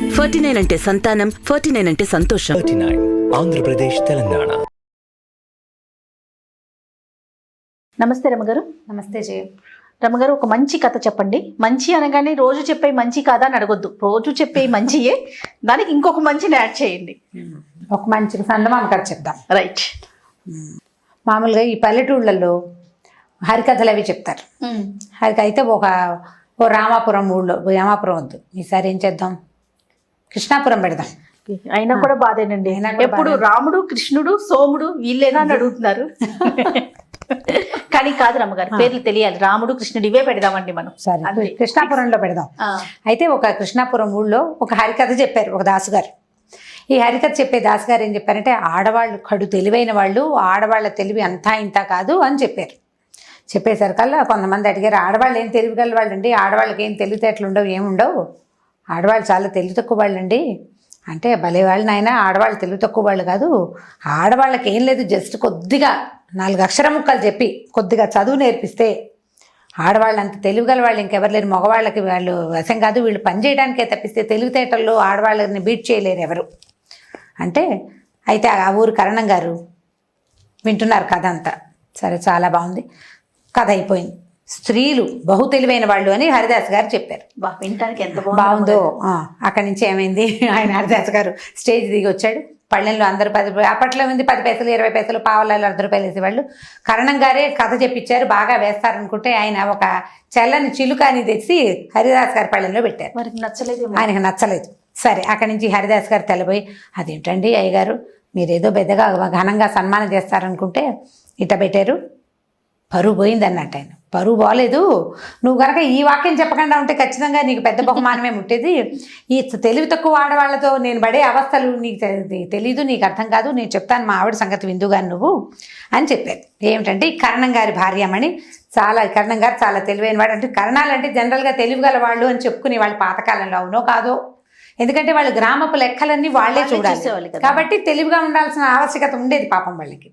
49 అంటే సంతానం, 49 అంటే సంతోషం. 39 ఆంధ్రప్రదేశ్, తెలంగాణ. నమస్తే రమగారు. నమస్తే జయ. రమగారు, ఒక మంచి కథ చెప్పండి. మంచి అనగానే రోజు చెప్పే మంచి కాదా అని అడగొద్దు, రోజు చెప్పే మంచియే, దానికి ఇంకొక మంచిని యాడ్ చేయండి. ఒక మంచి సందమామ కథ చెప్దాం. రైట్. మామూలుగా ఈ పల్లెటూళ్ళల్లో హరికథలు అవి చెప్తారు. అయితే ఓ రామాపురం ఊళ్ళో, రామాపురం వద్దు, ఈసారి ఏం చేద్దాం, కృష్ణాపురం పెడదాం. అయినా కూడా బాధేనండి. ఎప్పుడు రాముడు, కృష్ణుడు, సోముడు వీళ్ళేనా అని అడుగుతున్నారు. కానీ కాదు రమ్మగారు, పేర్లు తెలియాలి. రాముడు, కృష్ణుడు ఇవే పెడదామండి మనం. సరే, కృష్ణాపురంలో పెడదాం. అయితే ఒక కృష్ణాపురం ఊళ్ళో ఒక హరికథ చెప్పారు ఒక దాసుగారు. ఈ హరికథ చెప్పే దాసుగారు ఏం చెప్పారంటే, ఆడవాళ్ళు కడు తెలివైన వాళ్ళు, ఆడవాళ్ళ తెలివి అంతా ఇంత కాదు అని చెప్పారు. చెప్పేసరికల్లా కొంతమంది అడిగారు, ఆడవాళ్ళు ఏం తెలివిగల వాళ్ళండి, ఆడవాళ్ళకి ఏం తెలివితేటలు ఉండవు, ఏముండవు, ఆడవాళ్ళు చాలా తెలివి తక్కువ వాళ్ళండి అంటే, భలే వాళ్ళు నాయన, ఆడవాళ్ళు తెలివి తక్కువ వాళ్ళు కాదు, ఆడవాళ్ళకి ఏం లేదు, జస్ట్ కొద్దిగా 4 అక్షర ముక్కలు చెప్పి కొద్దిగా చదువు నేర్పిస్తే ఆడవాళ్ళు అంత తెలివిగల వాళ్ళు ఇంకెవరు లేరు, మగవాళ్ళకి వాళ్ళు వశం కాదు, వీళ్ళు పని చేయడానికే తప్పిస్తే తెలివితేటల్లో ఆడవాళ్ళని బీట్ చేయలేరు ఎవరు అంటే. అయితే ఆ ఊరు కరణం గారు వింటున్నారు కథ అంతా. సరే, చాలా బాగుంది, కథ అయిపోయింది. స్త్రీలు బహు తెలివైన వాళ్ళు అని హరిదాస్ గారు చెప్పారు. వినటానికి ఎంత బాగుందో. అక్కడి నుంచి ఏమైంది, ఆయన హరిదాస్ గారు స్టేజ్ దిగి వచ్చాడు. పళ్ళెంలో అందరూ 10, అప్పట్లో ఉంది 10 పైసలు 20 పైసలు, పావలాలు 10 రూపాయలు వేసేవాళ్ళు. కరణం గారే కథ చెప్పించారు, బాగా వేస్తారనుకుంటే ఆయన ఒక చల్లని చిలుకాని తెచ్చి హరిదాస్ గారి పళ్ళెంలో పెట్టారు. వారికి నచ్చలేదు, ఆయనకు నచ్చలేదు. సరే, అక్కడి నుంచి హరిదాస్ గారు తెల్లబోయి, అదేంటండి అయ్యగారు, మీరేదో పెద్దగా ఘనంగా సన్మానం చేస్తారనుకుంటే ఇట్ట పెట్టారు, పరువు పోయింది అన్నట్టు. ఆయన పరువు బాగలేదు, నువ్వు కనుక ఈ వాక్యం చెప్పకుండా ఉంటే ఖచ్చితంగా నీకు పెద్ద బహుమానమే ముట్టేది. ఈ తెలివి తక్కువ ఆడవాళ్లతో నేను పడే అవస్థలు నీకు తెలీదు, నీకు అర్థం కాదు, నేను చెప్తాను, మా ఆవిడ సంగతి విందుగాని నువ్వు అని చెప్పారు. ఏమిటంటే, ఈ కరణం గారి భార్యమని, కరణం గారు చాలా తెలివైన వాడు. అంటే కరణాలంటే జనరల్గా తెలివిగల వాళ్ళు అని చెప్పుకునే వాళ్ళు పాతకాలంలో, అవునో కాదో, ఎందుకంటే వాళ్ళు గ్రామపు లెక్కలన్నీ వాళ్ళే చూడాలి కాబట్టి తెలివిగా ఉండాల్సిన ఆవశ్యకత ఉండేది పాపం వాళ్ళకి.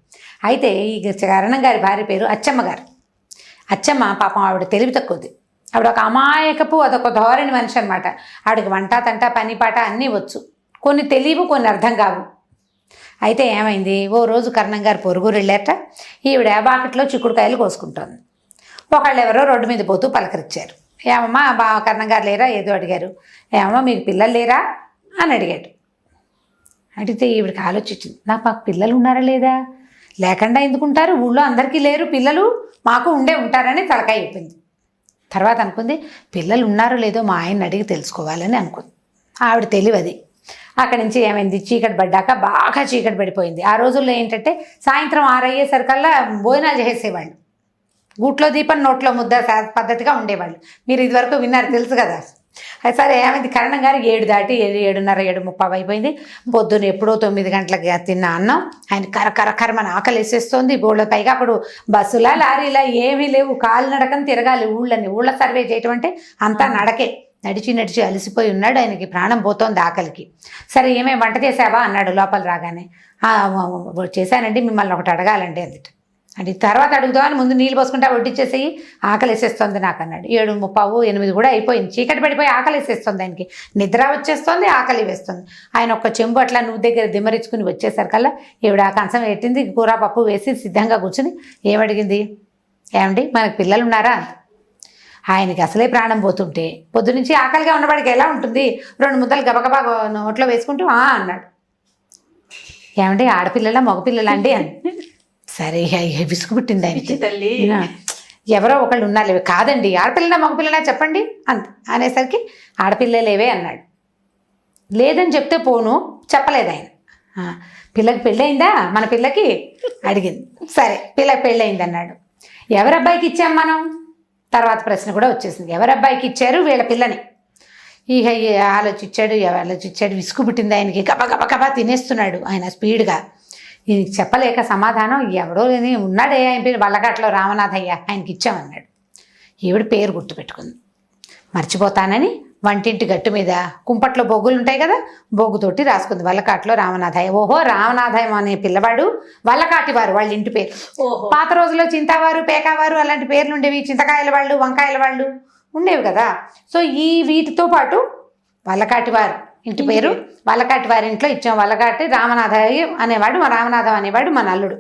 అయితే ఈ కరణం గారి భార్య పేరు అచ్చమ్మ గారు. అచ్చమ్మ పాపం ఆవిడ తెలివి తక్కువది. ఆవిడ ఒక అమాయకపు, అదొక ధోరణి మనిషి అనమాట. ఆవిడకి వంట తంట పని పాట అన్నీ వచ్చు, కొన్ని తెలియవు, కొన్ని అర్థం కావు. అయితే ఏమైంది, ఓ రోజు కరణం గారు పొరుగురు వెళ్ళారట. ఈవిడ బాకెట్లో చిక్కుడుకాయలు కోసుకుంటోంది. ఒకళ్ళు ఎవరో రోడ్డు మీద పోతూ పలకరించారు. ఏమమ్మా కరణం గారు లేరా ఏదో అడిగారు. ఏమమ్మా మీకు పిల్లలు లేరా అని అడిగాడు. అడిగితే ఈవిడికి ఆలోచించింది, మాకు పిల్లలు ఉన్నారా లేదా, లేకుండా ఎందుకుంటారు, ఊళ్ళో అందరికీ లేరు పిల్లలు, మాకు ఉంటారని తలకాయ అయిపోయింది. తర్వాత అనుకుంది, పిల్లలు ఉన్నారో లేదో మా ఆయన్ని అడిగి తెలుసుకోవాలని అనుకుంది. ఆవిడ తెలివది. అక్కడి నుంచి ఏమైంది, చీకటి పడ్డాక బాగా చీకటి పడిపోయింది. ఆ రోజుల్లో ఏంటంటే సాయంత్రం 6 అయ్యేసరికల్లా భోజనాలు చేసేవాళ్ళు, గూట్లో దీపం నోట్లో ముద్ద పద్ధతిగా ఉండేవాళ్ళు. మీరు ఇదివరకు విన్నారు, తెలుసు కదా. సరే, ఏమైంది, కరణం గారు 7 దాటి 7:30 7:30 అయిపోయింది. పొద్దున్న ఎప్పుడో 9 గంటలకి తిన్న అన్నం ఆయన కరమని ఆకలి వేసేస్తోంది. బోళ్ళ పైగా అప్పుడు బస్సులా లారీలా ఏమీ లేవు, కాలినడకని తిరగాలి ఊళ్ళ సర్వే చేయటం అంటే అంతా నడకే. నడిచి అలసిపోయి ఉన్నాడు, ఆయనకి ప్రాణం పోతోంది ఆకలికి. సరే, ఏమేమి వంట చేసావా అన్నాడు లోపల రాగానే. చేశానండి, మిమ్మల్ని ఒకటి అడగాలండి అందుట. అంటే తర్వాత అడుగుతామని ముందు నీళ్ళు పోసుకుంటా వడ్డిచ్చేసేయి, ఆకలి వేసేస్తుంది నాకు అన్నాడు. 7:30 8 కూడా అయిపోయింది, చీకటి పడిపోయి ఆకలి వేసేస్తుంది ఆయనకి, నిద్ర వచ్చేస్తుంది, ఆకలి వేస్తుంది. ఆయన ఒక్క చెంబు అట్లా నువ్వు దగ్గర దిమ్మరించుకుని వచ్చేసరికల్లా ఈవిడ ఆ కంచం పెట్టింది, కూర పప్పు వేసి సిద్ధంగా కూర్చుని ఏమడిగింది, ఏమండి మనకు పిల్లలు ఉన్నారా. ఆయనకి అసలే ప్రాణం పోతుంటే పొద్దునుంచి ఆకలిగా ఉన్నవాడికి ఎలా ఉంటుంది, 2 ముద్దలు గబగబా నోట్లో వేసుకుంటూ అన్నాడు. ఏమండి ఆడపిల్లలా మగపిల్లలా అండి అని. సరే, విసుగు పుట్టింది ఆయనకి. తల్లి, ఎవరో ఒకళ్ళు ఉన్నారు, కాదండి ఆడపిల్లనా మగపిల్లనా చెప్పండి అంత అనేసరికి ఆడపిల్లలేవే అన్నాడు. లేదని చెప్తే పోను, చెప్పలేదు ఆయన. పిల్లకి పెళ్ళయిందా మన పిల్లకి అడిగింది. సరే, పిల్లకి పెళ్ళయింది అన్నాడు. ఎవరబ్బాయికి ఇచ్చాం మనం, తర్వాత ప్రశ్న కూడా వచ్చేసింది, ఎవరబ్బాయికి ఇచ్చారు వీళ్ళ పిల్లని. ఇక ఆలోచించాడు, విసుగు పుట్టింది ఆయనకి. గబగబా తినేస్తున్నాడు ఆయన స్పీడ్గా. ఈయనకి చెప్పలేక సమాధానం, ఎవడో ఉన్నాడే ఆయన పేరు వల్లకాట్లో రామనాథయ్య, ఆయనకి ఇచ్చామన్నాడు. ఈవిడ పేరు గుర్తుపెట్టుకుంది. మర్చిపోతానని వంటింటి గట్టు మీద కుంపట్లో బొగ్గులు ఉంటాయి కదా, బొగ్గుతోటి రాసుకుంది వల్లకాట్లో రామనాథయ్య. ఓహో, రామనాథయ్య అనే పిల్లవాడు వల్లకాటి వారు వాళ్ళ ఇంటి పేరు. పాత రోజుల్లో చింతావారు, పేకావారు అలాంటి పేర్లు ఉండేవి, చింతకాయల వాళ్ళు, వంకాయల వాళ్ళు ఉండేవి కదా. సో వీటితో పాటు వల్లకాటి వారు ఇంటి పేరు వల్లకాటి వారి ఇంట్లో ఇచ్చాం. వల్లకాటి రామనాథయ్య అనేవాడు, మా రామనాథం అనేవాడు మన అల్లుడు.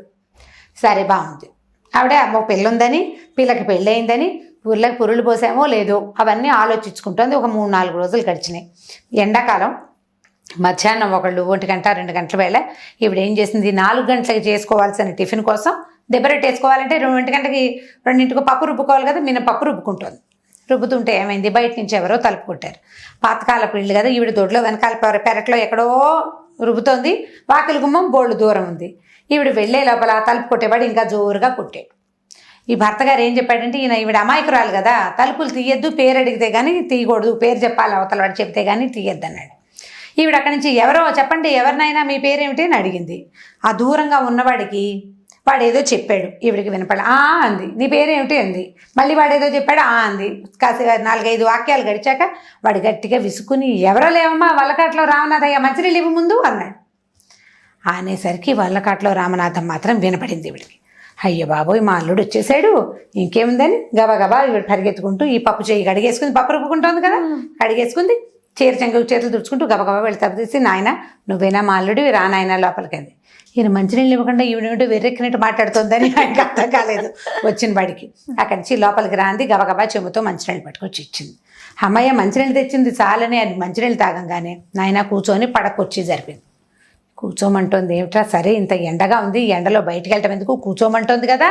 సరే బాగుంది. ఆవిడ ఒక పిల్ల ఉందని, పిల్లకి పెళ్ళి అయిందని, ఊళ్ళకి పురుళ్ళు పోసామో లేదో అవన్నీ ఆలోచించుకుంటుంది. ఒక 3-4 రోజులు గడిచినాయి. ఎండాకాలం మధ్యాహ్నం 1 గంట 2 గంటల వేళ ఈవిడ ఏం చేసింది, 4 గంటలకి చేసుకోవాల్సిన టిఫిన్ కోసం దెబ్బరొట్టి వేసుకోవాలంటే 2 గంటకి 2 పప్పు రుబ్బుకోవాలి కదా, మినపప్పు రుబ్బుకుంటుంది. రుబ్బుతుంటే ఏమైంది, బయట నుంచి ఎవరో తలుపు కొట్టారు. పాతకాలపు ఇళ్ళు కదా, ఈవిడ దొడ్లో వెనకాల పెరట్లో ఎక్కడో రుబ్బుతోంది. వాకిలి గుమ్మం బోళ్ళు దూరం ఉంది. ఈవిడ వెళ్ళే లోపల తలుపు కొట్టేవాడు ఇంకా జోరుగా కొట్టాడు. ఈ భర్త గారు ఏం చెప్పాడంటే, ఈవిడ అమాయకురాలు కదా, తలుపులు తీయద్దు, పేరు అడిగితే కానీ తీయకూడదు, పేరు చెప్పాలి, అవతల వాడు చెప్తే కానీ తీయద్దు అన్నాడు. ఈవిడ అక్కడి నుంచి ఎవరో చెప్పండి, ఎవరినైనా మీ పేరేమిటి అని అడిగింది. ఆ దూరంగా ఉన్నవాడికి వాడు ఏదో చెప్పాడు, ఈవిడికి వినపడ అంది. నీ పేరేమిటి అంది. మళ్ళీ వాడు ఏదో చెప్పాడు, అంది. కాసి 4-5 వాక్యాలు గడిచాక వాడు గట్టిగా విసుకుని, ఎవరో లేవమ్మా, వల్లకాట్లో రామనాథయ్య మంచినీళ్ళు ఇవ్వు ముందు అన్నాడు. అనేసరికి వల్లకాట్లో రామనాథం మాత్రం వినపడింది ఈవిడికి. అయ్యో బాబోయ్, మా అల్లుడు వచ్చేసాడు, ఇంకేముందని గబగబా ఈవిడ పరిగెత్తుకుంటూ ఈ పప్పు చేయి కడిగేసుకుంది. పప్పు రుబ్బుకుంటుంది కదా, కడిగేసుకుంది. చేతులు తుడుచుకుంటూ గబగబా వెళ్ళి తప్పు తీసి, నాయన నువ్వేనా మా అల్లుడు, రా నాయన లోపలికింది. ఈయన మంచినీళ్ళు ఇవ్వకుండా ఈవిడేమిటో వెర్రెక్కినట్టు మాట్లాడుతుందని ఆయనకు అర్థం కాలేదు. వచ్చిన వాడికి అక్కడి నుంచి లోపలికి రాంది. గబగబా చెముతో మంచినీళ్ళు పట్టుకొచ్చి ఇచ్చింది. అమ్మయ్య మంచినీళ్ళు తెచ్చింది చాలని అది మంచినీళ్ళు తాగంగానే నాయన కూర్చొని పడకొచ్చి జరిపింది. కూర్చోమంటుంది. ఏమిట్రా, సరే ఇంత ఎండగా ఉంది, ఎండలో బయటికి వెళ్ళటం ఎందుకు, కూర్చోమంటుంది కదా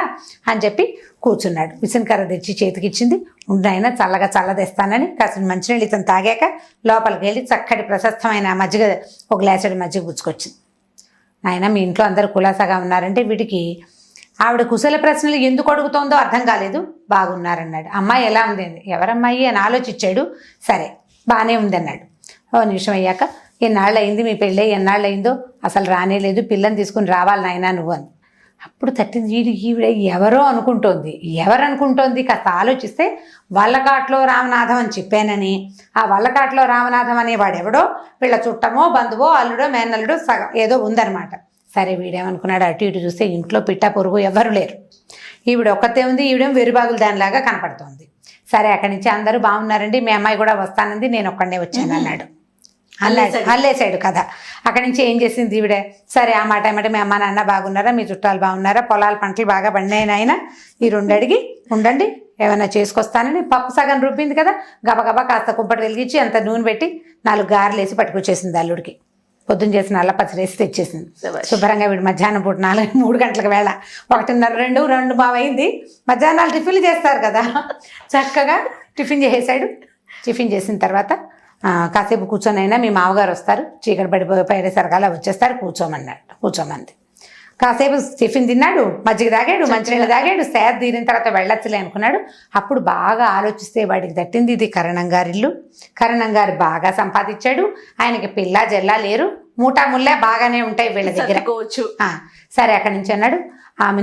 అని చెప్పి కూర్చున్నాడు. విసనకర్ర తెచ్చి చేతికిచ్చింది. ఉండాయన చల్లగా చల్లదేస్తానని కాసిన మంచినీళ్ళు ఇతను తాగాక లోపలికి వెళ్ళి చక్కటి ప్రశస్తమైన మజ్జిగ, ఒక గ్లాసుడి మజ్జిగ పుచ్చుకొచ్చింది. నాయన మీ ఇంట్లో అందరూ కులాసాగా ఉన్నారంటే, వీడికి ఆవిడ కుశల ప్రశ్నలు ఎందుకు అడుగుతోందో అర్థం కాలేదు. బాగున్నారన్నాడు. అమ్మాయి ఎలా ఉంది అంది. ఎవరమ్మాయి అని ఆలోచించాడు. సరే బాగానే ఉంది అన్నాడు. ఓ నిమిషం అయ్యాక, ఎన్నాళ్ళు అయింది మీ పెళ్ళి, ఎన్నాళ్ళు అయిందో, అసలు రానేలేదు, పిల్లని తీసుకుని రావాలి నాయన నువ్వు అని. అప్పుడు తట్టింది. ఈవిడ ఎవరో అనుకుంటోంది. ఎవరనుకుంటోంది కాస్త ఆలోచిస్తే, వల్లకాట్లో రామనాథం అని చెప్పానని, ఆ వల్లకాట్లో రామనాథం అనేవాడెవడో వీళ్ళ చుట్టమో బంధువో అల్లుడో మేనల్లుడో సగం ఏదో ఉందన్నమాట. సరే వీడేమనుకున్నాడు, అటు ఇటు చూస్తే ఇంట్లో పిట్ట పొరుగు ఎవ్వరు లేరు. ఈవిడ ఒక్కతే ఉంది. ఈవిడేం వెరుబాగులు దానిలాగా కనపడుతోంది. సరే అక్కడి నుంచి అందరూ బాగున్నారండి, మీ అమ్మాయి కూడా వస్తానంది, నేను ఒక్కడే వచ్చాను అన్నాడు. అల్లేసాడు కదా. అక్కడి నుంచి ఏం చేసింది ఈవిడ, సరే ఆ మాట ఏమంటే మీ అమ్మ నాన్న బాగున్నారా, మీ చుట్టాలు బాగున్నారా, పొలాలు పంటలు బాగా పండినాయి ఆయన, ఈ 2 అడిగి ఉండండి ఏమైనా చేసుకొస్తానని పప్పు సగం రుబ్బింది కదా, గబగబా కాస్త కుంపటి వెలిగించి అంత నూనె పెట్టి 4 గారెలు వేసి పట్టుకొచ్చేసింది అల్లుడికి. పొద్దున్న చేసిన నల్ల పచ్చడి వేసి తెచ్చేసింది. శుభ్రంగా వీడు మధ్యాహ్నం పూట 3 గంటలకు వేళ 1:30 2 బావైంది. మధ్యాహ్నాలు టిఫిన్లు చేస్తారు కదా, చక్కగా టిఫిన్ చేసేసాడు. టిఫిన్ చేసిన తర్వాత కాసేపు కూర్చొనైనా మీ మామగారు వస్తారు, చీకటి పడిపోయేసరికి అలా వచ్చేస్తారు, కూర్చోమంది. కాసేపు టిఫిన్ తిన్నాడు, మజ్జిగ తాగాడు, మంచినీళ్ళు తాగాడు. సేద తీరిన తర్వాత వెళ్ళొచ్చులే అనుకున్నాడు. అప్పుడు బాగా ఆలోచిస్తే వాడికి తట్టింది, ఇది కరణం గారి ఇల్లు, కరణం గారు బాగా సంపాదించాడు, ఆయనకి పిల్ల జల్లా లేరు, మూటా ముల్లా బాగానే ఉంటాయి వీళ్ళ దగ్గర. సరే అక్కడి నుంచి అన్నాడు,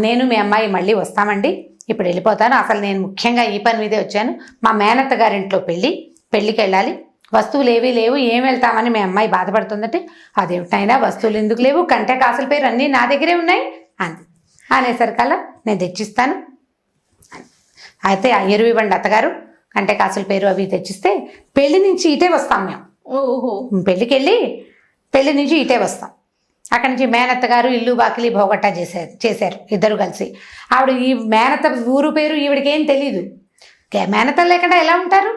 నేను మీ అమ్మాయి మళ్ళీ వస్తామండి, ఇప్పుడు వెళ్ళిపోతాను, అసలు నేను ముఖ్యంగా ఈ పని మీదే వచ్చాను, మా మేనత్త గారింట్లో పెళ్ళికి వెళ్ళాలి, వస్తువులు ఏవీ లేవు, ఏం వెళ్తామని మీ అమ్మాయి బాధపడుతుందంటే, అదేమిటైనా వస్తువులు ఎందుకు లేవు, కంటే కాసుల పేరు అన్నీ నా దగ్గరే ఉన్నాయి అంది. అనేసరికల్లా నేను తెచ్చిస్తాను. అయితే ఎరువు ఇవ్వండి అత్తగారు, కంటే కాసుల పేరు అవి తెచ్చిస్తే పెళ్లి నుంచి ఇటే వస్తాం మేము. పెళ్ళికి వెళ్ళి పెళ్లి నుంచి ఇటే వస్తాం. అక్కడి నుంచి మేనత్త గారు ఇల్లు బాకిలి భోగట్టా చేశారు ఇద్దరు కలిసి. ఆవిడ ఈ మేనత్త ఊరు పేరు ఈవిడికి ఏం తెలీదు. మేనత్త లేకుండా ఎలా ఉంటారు,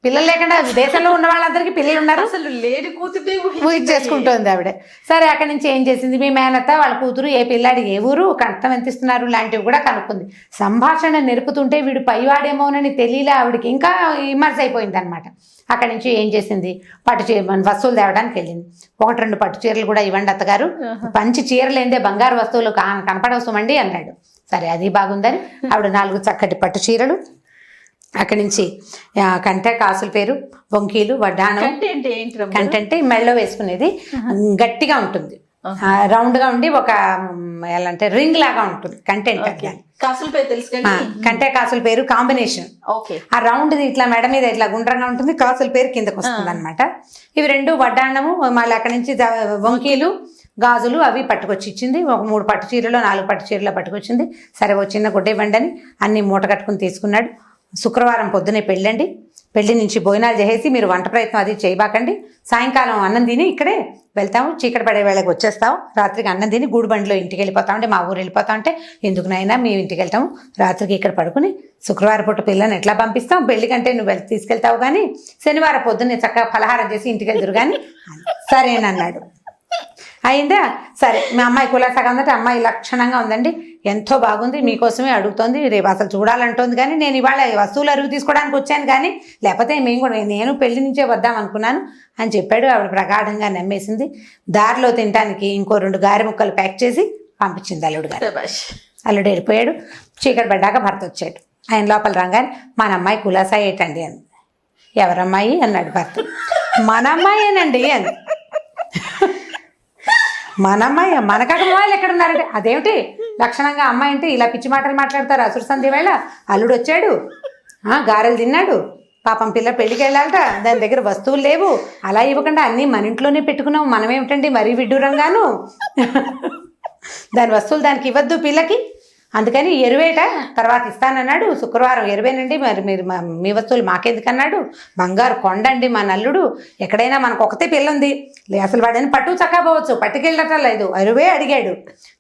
పిల్లలు లేకుండా దేశంలో ఉన్న వాళ్ళందరికీ పిల్లలు ఉన్నారు, అసలు లేని కూతురు చేసుకుంటోంది ఆవిడ. సరే అక్కడి నుంచి ఏం చేసింది, మీ మేనత్త వాళ్ళ కూతురు ఏ పిల్లాడి ఏ ఊరు కంఠం ఎంత ఇస్తున్నారు లాంటివి కూడా కనుక్కుంది. సంభాషణ నెరుపుతుంటే వీడు పైవాడేమోనని తెలియలే ఆవిడకి, ఇంకా ఇమర్స్ అయిపోయింది అనమాట. అక్కడి నుంచి ఏం చేసింది, వస్తువులు తేవడానికి వెళ్ళింది. 1-2 పట్టు చీరలు కూడా ఇవ్వండి అత్తగారు, పంచి చీరలు ఏందే బంగారు వస్తువులు కనపడవసమండి అన్నాడు. సరే అది బాగుందని ఆవిడ 4 చక్కటి పట్టు చీరలు, అక్కడి నుంచి కంటే కాసుల పేరు, వంకీలు, వడ్డాణం. కంటే అంటే మెళ్ళో వేసుకునేది, గట్టిగా ఉంటుంది, రౌండ్గా ఉండి ఒక ఎలా అంటే రింగ్ లాగా ఉంటుంది కంటెంట్. కాసుల పేరు తెలుసు, కంటే కాసుల పేరు కాంబినేషన్. ఆ రౌండ్ ఇట్లా మెడ మీద ఇట్లా గుండ్రంగా ఉంటుంది, కాసుల పేరు కిందకు వస్తుంది అనమాట. ఇవి 2 వడ్డాణము, మళ్ళీ అక్కడి నుంచి వంకీలు, గాజులు అవి పట్టుకొచ్చి ఇచ్చింది. ఒక 3 పట్టు చీరలో 4 పట్టు చీరలో పట్టుకొచ్చింది. సరే ఓ చిన్న గుడ్డ ఇవ్వండి అని అన్ని మూట కట్టుకుని తీసుకున్నాడు. శుక్రవారం పొద్దునే పెళ్ళండి, పెళ్లి నుంచి భోజనాలు చేసేసి మీరు వంట ప్రయత్నం అది చేయబాకండి. సాయంకాలం అన్నం తిని ఇక్కడే వెళ్తాము, చీకటి పడే వేళకి వచ్చేస్తాము. రాత్రికి అన్నం తిని గూడుబండిలో ఇంటికి వెళ్ళిపోతామంటే మా ఊరు వెళ్ళిపోతామంటే ఎందుకునైనా మేము ఇంటికి వెళ్తాము, రాత్రికి ఇక్కడ పడుకుని శుక్రవారం పూట పిల్లని ఎట్లా పంపిస్తాం, పెళ్లి కంటే నువ్వు తీసుకెళ్తావు కానీ శనివారం పొద్దున్నే చక్కగా ఫలహారం చేసి ఇంటికి వెళ్తురు కానీ సరేనన్నాడు. అయిందా? సరే, మీ అమ్మాయి కులాసాగా ఉందంటే అమ్మాయి లక్షణంగా ఉందండి, ఎంతో బాగుంది, మీకోసమే అడుగుతోంది, రేపు అసలు చూడాలంటోంది, కానీ నేను ఇవాళ వస్తువులు అరుగు తీసుకోవడానికి వచ్చాను కానీ లేకపోతే మేము కూడా నేను పెళ్లి నుంచే వద్దాం అనుకున్నాను అని చెప్పాడు. ఆవిడ ప్రగాఢంగా నమ్మేసింది. దారిలో తినడానికి ఇంకో 2 గారె ముక్కలు ప్యాక్ చేసి పంపించింది అల్లుడు గారు. అల్లుడు వెళ్ళిపోయాడు. చీకటి పడ్డాక భర్త వచ్చాడు. ఆయన లోపల రాగానే మన అమ్మాయి కులాసా ఏటండి అని. ఎవరమ్మాయి అన్నాడు భర్త. మన అమ్మాయేనండి అని. మన అమ్మాయి, మనకక్కడ అమ్మాయిలు ఎక్కడ ఉన్నారంటే అదేమిటి లక్షణంగా అమ్మాయి అంటే ఇలా పిచ్చి మాటలు మాట్లాడతారు. అసురు సంధి వేళ అల్లుడు వచ్చాడు, గారెలు తిన్నాడు, పాపం పిల్ల పెళ్ళికి వెళ్ళాలట, దాని దగ్గర వస్తువులు లేవు, అలా ఇవ్వకుండా అన్నీ మన ఇంట్లోనే పెట్టుకున్నాం, మనమేమిటండి మరీ విడ్డూరంగాను, దాని వస్తువులు దానికి ఇవ్వద్దు పిల్లకి, అందుకని ఎరువేట తర్వాత ఇస్తానన్నాడు. శుక్రవారం ఎరువేనండి, మరి మీరు మీ వస్తువులు మాకెందుకన్నాడు, బంగారు కొండండి మా నల్లుడు, ఎక్కడైనా మనకు ఒకతే పిల్ల ఉంది, అసలు వాడని పట్టు చక్కపోవచ్చు, పట్టుకెళ్ళటం లేదు, ఎరువే అడిగాడు.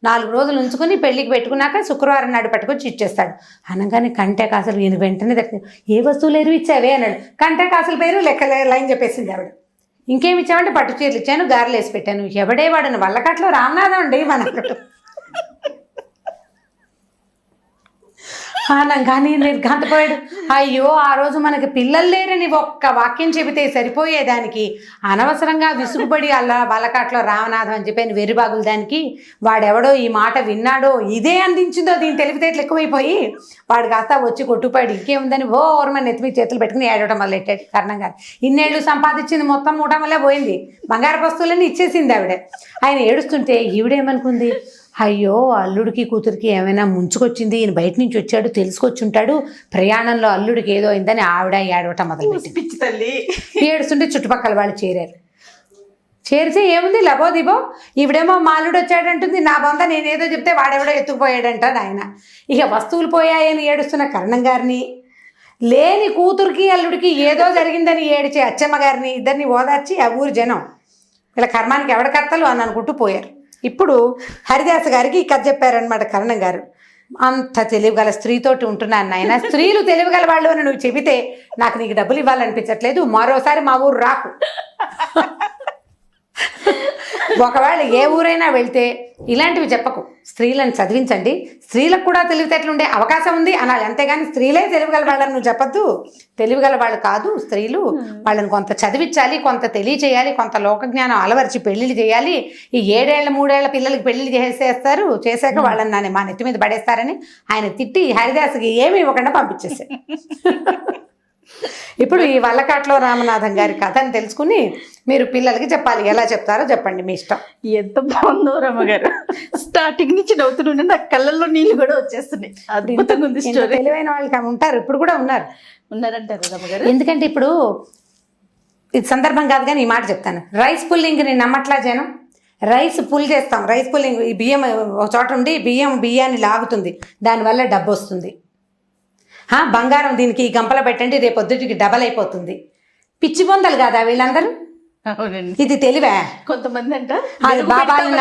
4 రోజులు ఉంచుకుని పెళ్లికి పెట్టుకున్నాక శుక్రవారం నాడు పట్టుకొచ్చి ఇచ్చేస్తాడు. అనగానే కంటే కాసులు ఈయన వెంటనే దగ్గర ఏ వస్తువులు ఎరువు ఇచ్చావే అన్నాడు. కంటే కాసుల పేరు లెక్క లైన్ చెప్పేసింది ఆవిడ. ఇంకేమి ఇచ్చామంటే పట్టు చీరలు ఇచ్చాను, గారెలు వేసి పెట్టాను. ఎవడే వాడను వల్లకట్లో రామనాథం అండి మనకు. కానీ నిర్ఘాంతపోయాడు. అయ్యో ఆ రోజు మనకి పిల్లలు లేరని ఒక్క వాక్యం చెబితే సరిపోయేదానికి అనవసరంగా విసుగుపడి అలా వలకాట్లో రామనాథం అని చెప్పాను వెర్రిబాగులు దానికి. వాడెవడో ఈ మాట విన్నాడో ఇదే అందించిందో దీని తెలివితేటలు ఎక్కువైపోయి వాడు కాస్త వచ్చి కొట్టుపోయాడు. ఇంకేముందని ఓర్మని నెత్తిమీ చేతులు పెట్టుకుని ఏడవడం మొదలెట్టాడు. కారణం కాదు, ఇన్నేళ్ళు సంపాదించింది మొత్తం మూట వల్లే పోయింది, బంగారు వస్తువులన్నీ ఇచ్చేసింది ఆవిడ. ఆయన ఏడుస్తుంటే ఈవిడేమనుకుంది, అయ్యో అల్లుడికి కూతురికి ఏమైనా ముంచుకొచ్చింది, ఈయన బయట నుంచి వచ్చాడు తెలుసుకొచ్చుంటాడు, ప్రయాణంలో అల్లుడికి ఏదో అయిందని ఆవిడ ఏడవటం మొదలుపెట్టింది. పిచ్చి తల్లి ఏడుస్తుంటే చుట్టుపక్కల వాళ్ళు చేరారు. చేరితే ఏముంది లబో దిబో, ఈవిడేమో మా అల్లుడు వచ్చాడంటుంది, నా బొంద నేనేదో చెప్తే వాడెవడో ఎత్తుకుపోయాడంట ఆయన. ఇక వస్తువులు పోయాయని ఏడుస్తున్న కరణం గారిని, లేని కూతురికి అల్లుడికి ఏదో జరిగిందని ఏడిచే అచ్చమ్మ గారిని, ఇద్దరిని ఓదార్చి ఆ ఊరు జనం ఇలా కర్మానికి ఎవడ కర్తలు అని అనుకుంటూ పోయారు. ఇప్పుడు హరిదాస్ గారికి ఈ కథ చెప్పారనమాట కరణం గారు. అంత తెలివిగల స్త్రీతోటి ఉంటున్నాను నాయన, స్త్రీలు తెలివిగల వాళ్ళు అని నువ్వు చెబితే నాకు నీకు డబ్బులు ఇవ్వాలనిపించట్లేదు, మరోసారి మా ఊరు రాకు. ఒకవేళ ఏ ఊరైనా వెళ్తే ఇలాంటివి చెప్పకు, స్త్రీలను చదివించండి, స్త్రీలకు కూడా తెలివితేటలు ఉండే అవకాశం ఉంది అనాలి, అంతేగాని స్త్రీలే తెలివిగల వాళ్ళని నువ్వు చెప్పద్దు. తెలివిగల వాళ్ళు కాదు స్త్రీలు, వాళ్ళని కొంత చదివించాలి, కొంత తెలియచేయాలి, కొంత లోకజ్ఞానం అలవరిచి పెళ్లిళ్ళు చేయాలి. ఈ 7 ఏళ్ల 3 ఏళ్ల పిల్లలకి పెళ్లిళ్ళు చేశాక వాళ్ళని మా నెత్తి మీద పడేస్తారని ఆయన తిట్టి హరిదాస్కి ఏమీ ఇవ్వకుండా పంపించేసారు. ఇప్పుడు ఈ వల్లకాట్లో రామనాథం గారి కథని తెలుసుకుని మీరు పిల్లలకి చెప్పాలి. ఎలా చెప్తారో చెప్పండి, మీ ఇష్టం. ఎంత బాగుందో రమ్మగారు, స్టార్టింగ్ నుంచి నవ్వుతుండే నాకు కళ్ళల్లో నీళ్ళు కూడా వచ్చేస్తున్నాయి. అద్భుతంగా ఉంది స్టోరీ. తెలివైన వాళ్ళకి ఉంటారు, ఇప్పుడు కూడా ఉన్నారంటారు రమ్మగారు. ఎందుకంటే ఇప్పుడు ఇది సందర్భం కాదు కానీ ఈ మాట చెప్తాను. రైస్ పుల్లింగ్ని నమ్మట్లా జనం. రైస్ పుల్ చేస్తాం, రైస్ పుల్లింగ్, ఈ బియ్యం ఒక చోట ఉండి బియ్యాన్ని లాగుతుంది, దానివల్ల డబ్బు వస్తుంది. బంగారం దీనికి గంపలో పెట్టండి, రేపొద్దుటికి డబల్ అయిపోతుంది. పిచ్చి బొందలు కాదా వీళ్ళందరూ? ఇది తెలివే? కొంతమంది అంట బాబాలని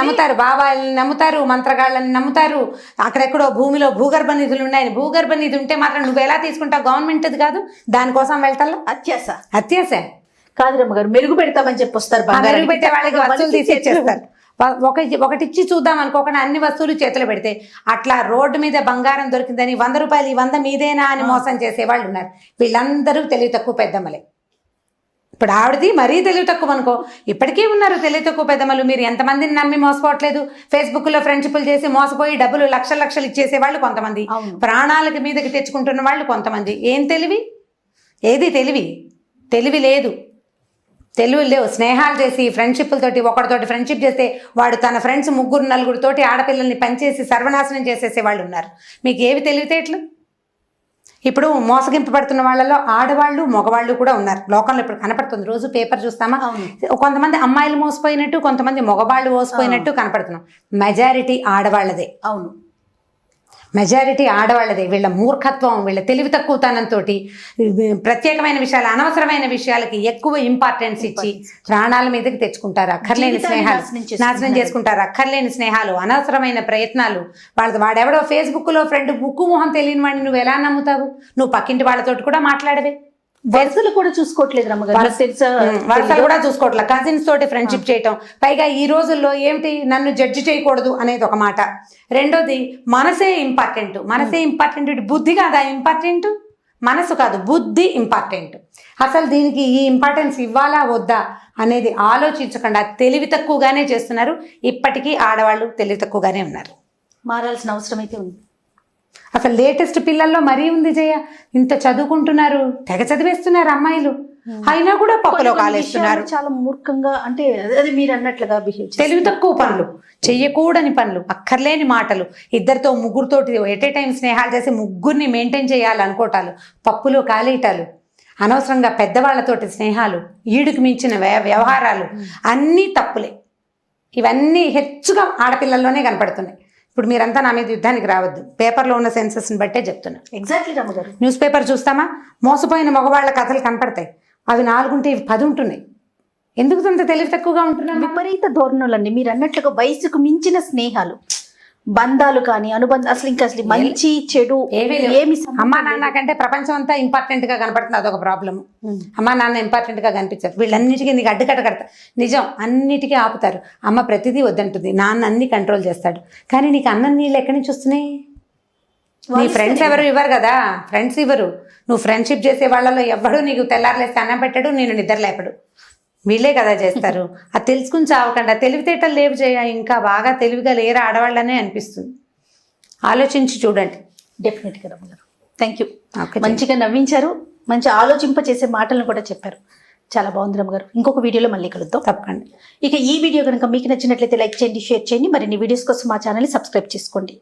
నమ్ముతారు, మంత్రగాళ్ళని నమ్ముతారు. అక్కడెక్కడో భూమిలో భూగర్భ నిధులు ఉన్నాయని, భూగర్భ నిధి ఉంటే మాత్రం నువ్వు ఎలా తీసుకుంటావు, గవర్నమెంట్ అది కాదు, దానికోసం వెళ్తాను. అత్యాస కాదు రమ్మగారు, మెరుగు పెడతామని చెప్పి వస్తారు, మెరుగు పెట్టే వాళ్ళకి వస్తువులు తీసేస్తారు. ఒకటిచ్చి చూద్దాం అనుకోకుండా అన్ని వస్తువులు చేతులు పెడితే అట్లా రోడ్డు మీద బంగారం దొరికిందని 100 రూపాయలు, 100 మీదేనా అని మోసం చేసేవాళ్ళు ఉన్నారు. వీళ్ళందరూ తెలివి తక్కువ పెద్దమ్మలే. ఇప్పుడు ఆవిడది మరీ తెలివి తక్కువ అనుకో, ఇప్పటికీ ఉన్నారు తెలివి తక్కువ పెద్దమ్మలు. మీరు ఎంతమందిని నమ్మి మోసపోవట్లేదు? ఫేస్బుక్లో ఫ్రెండ్షిప్లు చేసి మోసపోయి డబ్బులు లక్షలు ఇచ్చేసే వాళ్ళు కొంతమంది, ప్రాణాలకి మీదకి తెచ్చుకుంటున్న వాళ్ళు కొంతమంది. ఏం తెలివి? ఏది తెలివి లేదు, తెలివి లేవు. స్నేహాలు చేసి ఫ్రెండ్షిప్లతోటి ఒకటితోటి ఫ్రెండ్షిప్ చేస్తే వాడు తన ఫ్రెండ్స్ 3 4 తోటి ఆడపిల్లల్ని పనిచేసి సర్వనాశనం చేసేసే వాళ్ళు ఉన్నారు. మీకు ఏవి తెలివితేటలు? ఇప్పుడు మోసగింపబడుతున్న వాళ్ళలో ఆడవాళ్ళు మగవాళ్ళు కూడా ఉన్నారు లోకంలో. ఇప్పుడు కనపడుతుంది, రోజు పేపర్ చూస్తామా, కొంతమంది అమ్మాయిలు మోసపోయినట్టు, కొంతమంది మగవాళ్ళు మోసపోయినట్టు కనపడుతున్నాం. మెజారిటీ ఆడవాళ్ళదే. అవును, మెజారిటీ ఆడవాళ్ళదే. వీళ్ళ మూర్ఖత్వం, వీళ్ళ తెలివి తక్కువతనంతో ప్రత్యేకమైన విషయాలు, అనవసరమైన విషయాలకి ఎక్కువ ఇంపార్టెన్స్ ఇచ్చి ప్రాణాల మీదకి తెచ్చుకుంటారు. అక్కర్లేని స్నేహాలు నాశనం చేసుకుంటారు. అక్కర్లేని స్నేహాలు, అనవసరమైన ప్రయత్నాలు. వాడెవడో ఫేస్బుక్ లో ఫ్రెండ్ ముక్కు మొహం తెలియని వాడిని నువ్వు ఎలా నమ్ముతావు? నువ్వు పక్కింటి వాళ్ళతోటి కూడా మాట్లాడవే. వరుసలు కూడా చూసుకోవట్లేదు రమ్మగారు. వరుసలు కూడా చూసుకోవట్లేదు. కజిన్స్ తోటి ఫ్రెండ్షిప్ చేయటం. పైగా ఈ రోజుల్లో ఏమిటి, నన్ను జడ్జి చేయకూడదు అనేది ఒక మాట. రెండోది మనసే ఇంపార్టెంట్. మనసే ఇంపార్టెంట్. బుద్ధి కాదా ఇంపార్టెంట్? మనసు కాదు, బుద్ధి ఇంపార్టెంట్. అసలు దీనికి ఈ ఇంపార్టెన్స్ ఇవ్వాలా వద్దా అనేది ఆలోచించకుండా తెలివి తక్కువగానే చేస్తున్నారు. ఇప్పటికీ ఆడవాళ్ళు తెలివి తక్కువగానే ఉన్నారు. మారాల్సిన అవసరం అయితే ఉంది. అసలు లేటెస్ట్ పిల్లల్లో మరీ ఉంది జయ. ఇంత చదువుకుంటున్నారు, తెగ చదివేస్తున్నారు అమ్మాయిలు, అయినా కూడా పప్పులో కాలేస్తున్నారు. చాలా మూర్ఖంగా, అంటే అది మీరు అన్నట్లుగా బిహేవ్, తెలివి తక్కువ పనులు, చెయ్యకూడని పనులు, అక్కర్లేని మాటలు, ఇద్దరితో ముగ్గురుతోటి ఎట్ ఏ టైం స్నేహాలు చేసి ముగ్గురిని మెయింటైన్ చేయాలనుకోవటాలు, పప్పులో కాలేయటాలు, అనవసరంగా పెద్దవాళ్లతోటి స్నేహాలు, ఈడుకు మించిన వ్యవహారాలు, అన్నీ తప్పులే. ఇవన్నీ హెచ్చుగా ఆడపిల్లల్లోనే కనపడుతున్నాయి. ఇప్పుడు మీరంతా నా మీద యుద్ధానికి రావద్దు. పేపర్లో ఉన్న సెన్సెస్ని బట్టే చెప్తున్నా. ఎగ్జాక్ట్లీ రమ్మగారు. న్యూస్ పేపర్ చూస్తామా, మోసపోయిన మగవాళ్ళ కథలు కనపడతాయి. అవి 4 ఉంటే ఇవి 10 ఉంటున్నాయి. ఎందుకు అంత తెలివి తక్కువగా ఉంటున్నాను? విపరీత ధోరణులండి. మీరు అన్నట్లుగా వయసుకు మించిన స్నేహాలు, బంధాలు కానీ అనుబంధం, అసలు మంచి చెడు ఏమి అమ్మా నాన్న కంటే ప్రపంచం అంతా ఇంపార్టెంట్ గా కనపడుతుంది. అదొక ప్రాబ్లమ్. అమ్మా నాన్న ఇంపార్టెంట్ గా కనిపించారు. వీళ్ళన్నిటికీ నీకు అడ్డుకట్ట కడతారు. నిజం, అన్నిటికీ ఆపుతారు. అమ్మ ప్రతిదీ వద్దంటుంది, నాన్న అన్ని కంట్రోల్ చేస్తాడు. కానీ నీకు అన్నం నీళ్ళు ఎక్కడి నుంచి వస్తున్నాయి? నీ ఫ్రెండ్స్ ఎవరు ఇవ్వరు కదా. ఫ్రెండ్స్ ఇవ్వరు. నువ్వు ఫ్రెండ్షిప్ చేసే వాళ్ళలో ఎవ్వడూ నీకు తెల్లారులేస్తే అన్నం పెట్టాడు, నేను నిద్ర లేపడు. వీళ్ళే కదా చేస్తారు. అది తెలుసుకుని చావకుండా. తెలివితేటలు లేవు చేయ, ఇంకా బాగా తెలివిగా లేరు ఆడవాళ్ళనే అనిపిస్తుంది. ఆలోచించి చూడండి. డెఫినెట్గా రమ్మగారు. Thank you. మంచిగా నవ్వించారు, మంచి ఆలోచింప చేసే మాటలను కూడా చెప్పారు. చాలా బాగుంది రమ్మగారు. ఇంకొక వీడియోలో మళ్ళీ కలుద్దాం. తప్పకండి. ఇక ఈ వీడియో కనుక మీకు నచ్చినట్లయితే లైక్ చేయండి, షేర్ చేయండి. మరిన్ని వీడియోస్ కోసం మా ఛానల్ని సబ్స్క్రైబ్ చేసుకోండి.